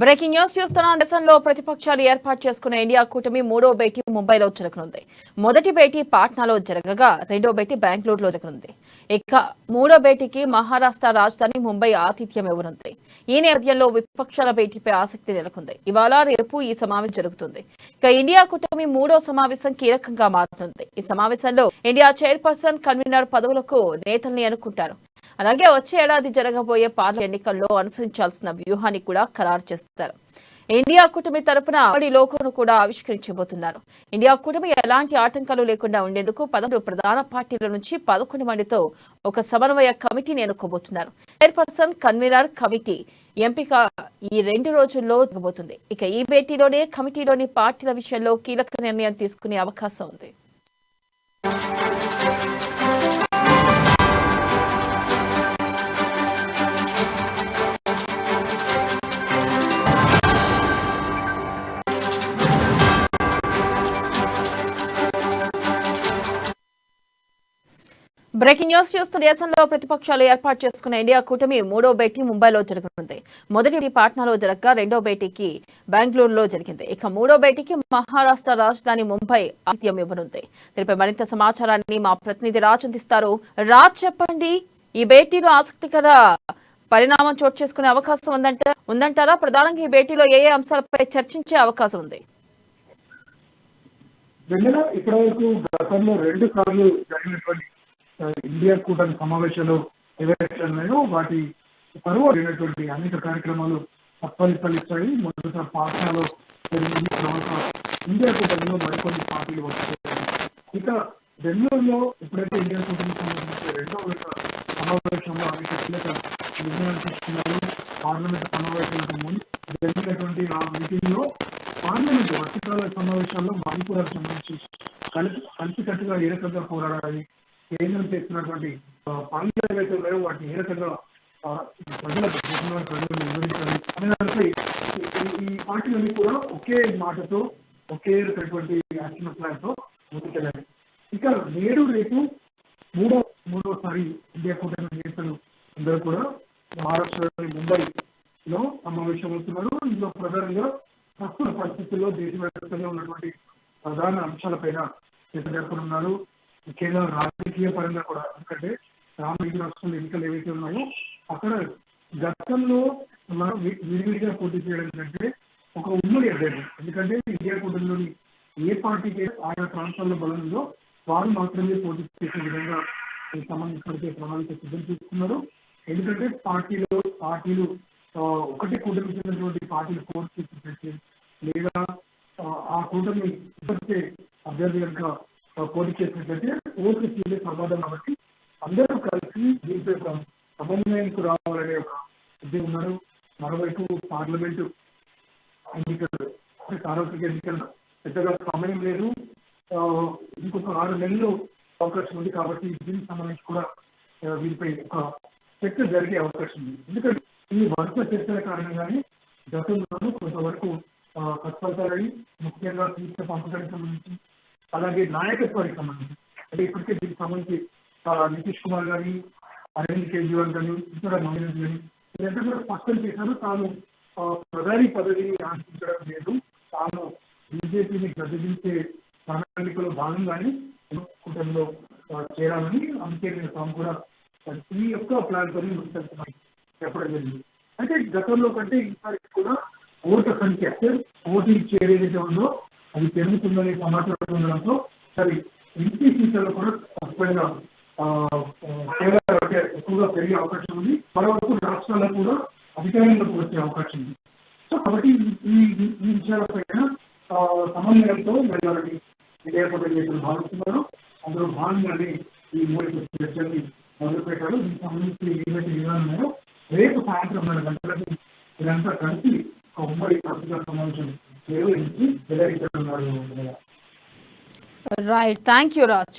Breaking news చూస్తున్నాం. దేశంలో ప్రతిపక్షాలు ఏర్పాటు చేసుకున్న ఇండియా కూటమి మూడో భేటీ ముంబైలో జరగనుంది. మొదటి భేటీ పాట్నాలో జరగగా రెండో భేటీ బెంగళూరులో జరగనుంది. ఇక మూడో భేటీకి మహారాష్ట్ర రాజధాని ముంబై ఆతిథ్యం ఇవ్వనుంది. ఈ నేపథ్యంలో విపక్షాల భేటీపై ఆసక్తి నెలకొంది. ఇవాళ రేపు ఈ సమావేశం జరుగుతుంది. ఇక ఇండియా కూటమి మూడో సమావేశం కీలకంగా మారుతుంది. ఈ సమావేశంలో ఇండియా చైర్పర్సన్, కన్వీనర్ పదవులకు నేతల్ని అనుకుంటారు. అలాగే వచ్చే ఏడాది జరగబోయే పార్లమెంట్ ఎన్నికల్లో అనుసరించాల్సిన వ్యూహాన్ని కూడా ఖరారు చేస్తారు. ఇండియా కూటమి తరపున లోగోను కూడా ఆవిష్కరించబోతున్నారు. ఇండియా కూటమి ఎలాంటి ఆటంకాలు లేకుండా ఉండేందుకు 11 ప్రధాన పార్టీల నుంచి 11 మందితో ఒక సమన్వయ కమిటీని ఎన్నుకోబోతున్నారు. చైర్పర్సన్, కన్వీనర్ కమిటీ ఎంపిక ఈ 2 రోజుల్లో జరగబోతుంది. ఇక ఈ భేటీలోనే కమిటీలోని పార్టీల విషయంలో కీలక నిర్ణయం తీసుకునే అవకాశం ఉంది. బ్రేకింగ్ న్యూస్ చూస్తూ దేశంలో ప్రతిపక్షాలు ఏర్పాటు చేసుకున్న ఇండియా కూటమి మూడో భేటీ ముంబైలో జరగనుంది. మొదటి పాట్నాలో జరగగా రెండో భేటీకి బెంగళూరులో జరిగింది. ఇక మూడో భేటీకి మహారాష్ట్ర రాజధాని ముంబై ఆతిథ్యం ఇవ్వనుంది. దీనిపై మరింత సమాచారాన్ని మా ప్రతినిధి రాజ్ అందిస్తారు. రాజ్, చెప్పండి, ఈ భేటీలో ఆసక్తికర పరిణామం చోటు చేసుకునే అవకాశం ఉందంటారా? ప్రధానంగా ఈ భేటీలో ఏ అంశాలపై చర్చించే అవకాశం ఉంది? ఇప్పటివరకు గతంలో 2 సార్లు జరిగినటువంటి ఇండియా కూటమి సమావేశాలు ఏవైతే ఉన్నాయో వాటి పరువైనటువంటి అనేక కార్యక్రమాలు ఫలితాలు మొదట పాట్నాలో జరిగింది. తర్వాత ఇండియా కూటమిలో మరికొన్ని పార్టీలు వచ్చాయి. ఇక బెంగళూరులో ఎప్పుడైతే ఇండియా కూటమికి సంబంధించిన రెండో సమావేశంలో అనేక కీలక నిర్ణయాలు తీసుకున్నారు. పార్లమెంట్ సమావేశాలకు ముందు జరిగినటువంటి ఆ మీటింగ్ లో పార్లమెంట్ వర్షకాల సమావేశాల్లో మణిపూర్కి సంబంధించి కలిసికట్టుగా ఏ రకంగా పోరాడాలి, కేంద్రం చేస్తున్నటువంటి పనులు ఏవైతే ఉన్నాయో వాటిని ఏ రకంగా ప్రజలకు వివరించాలి అనే దానిపై ఈ పార్టీలన్నీ కూడా ఒకే మాటతో ఒకే రకమైనటువంటి యాక్షన్ ప్లాన్ తో ముందుకెళ్ళాలి. ఇక నేడు రేపు మూడోసారి ఇండియా కూటమి నేతలు అందరూ కూడా మహారాష్ట్రలోని ముంబైలో సమావేశమవుతున్నారు. ఇందులో ప్రధానంగా ప్రస్తుత పరిస్థితుల్లో దేశవ్యాప్తంగా ఉన్నటువంటి ప్రధాన అంశాలపైన జరపనున్నారు. ముఖ్యంగా రాజకీయ పరంగా కూడా, ఎందుకంటే రాష్ట్రాల ఎన్నికలు ఏవైతే ఉన్నాయో అక్కడ గతంలో మనం విడివిడిగా పోటీ చేయడం కంటే ఒక ఉమ్మడి అభ్యర్థి, ఎందుకంటే ఇండియా కూటమిలోని ఏ పార్టీకి ఆయా ప్రాంతాల్లో బలం ఉందో వారు మాత్రమే పోటీ చేసే విధంగా సంబంధించిన ప్రణాళిక సిద్ధం చేసుకున్నారు. ఎందుకంటే పార్టీలు ఒకటి కూటమి చెందినటువంటి పార్టీలు పోటీ చేసి లేదా ఆ కూటమి ఇప్పటికే అభ్యర్థి కనుక పోటీ చేసినట్లయితే ఓట్లు తీసే ప్రమాదం. కాబట్టి అందరూ కలిసి దీనిపై సమన్వయంకు రావాలనే ఒక ఉద్దేశం ఉన్నారు. మరోవైపు పార్లమెంటు ఎన్నికలు, సార్వత్రిక ఎన్నికలు పెద్దగా సమయం లేదు, ఇంకొక 6 నెలలు అవకాశం ఉంది. కాబట్టి దీనికి సంబంధించి కూడా వీరిపై ఒక చర్చ జరిగే అవకాశం ఉంది. ఎందుకంటే ఈ వరుస చర్చల కారణంగానే గతంలో కొంతవరకు సత్ఫలితాలని, ముఖ్యంగా సీట్ల పంపకానికి సంబంధించి అలాగే నాయకత్వానికి సంబంధించి, అంటే ఇప్పటికే దీనికి సంబంధించి నితీష్ కుమార్ గారి, అరవింద్ కేజ్రీవాల్ గారు, ఇతర మంత్రులు కానీ వీరంతా కూడా స్పష్టం చేశారు తాను ప్రధాని పదవిని ఆశించడం లేదు, తాను బీజేపీని గద్దెదించే ప్రణాళికలో భాగంగానే కూటమిలో చేరాలని, అందుకే తాము కూడా ఈ యొక్క ప్లాన్ తో ముందుకెళ్తున్నామని చెప్పడం జరిగింది. అయితే గతంలో కంటే ఈసారి కూడా ఓట్ల సంఖ్య, ఓటీ చేరేదైతే ఉందో అది పెరుగుతుందనే సమాచారం ఉండడంతో సరే ఎంపీ సీట్లలో కూడా తప్పకుండా ఎక్కువగా పెరిగే అవకాశం ఉంది. మరోవైపు రాష్ట్రాల్లో కూడా అధికారంలోకి వచ్చే అవకాశం ఉంది. సో కాబట్టి ఈ విషయాలపైన సమన్వయంతో వెళ్ళాలని ఇండియా కూటమి నేతలు భావిస్తున్నారు. అందులో భాగంగానే ఈ 3 చర్చల్ని మొదలుపెట్టారు. దీనికి సంబంధించి ఏవైతే విధానం రేపు సాయంత్రం 4 గంటలకు ఇదంతా కలిసి ఒక ఉమ్మడి పత్రికా సమావేశం నిర్వహించి వెల్లడించనున్నారు. Right, thank you Raj.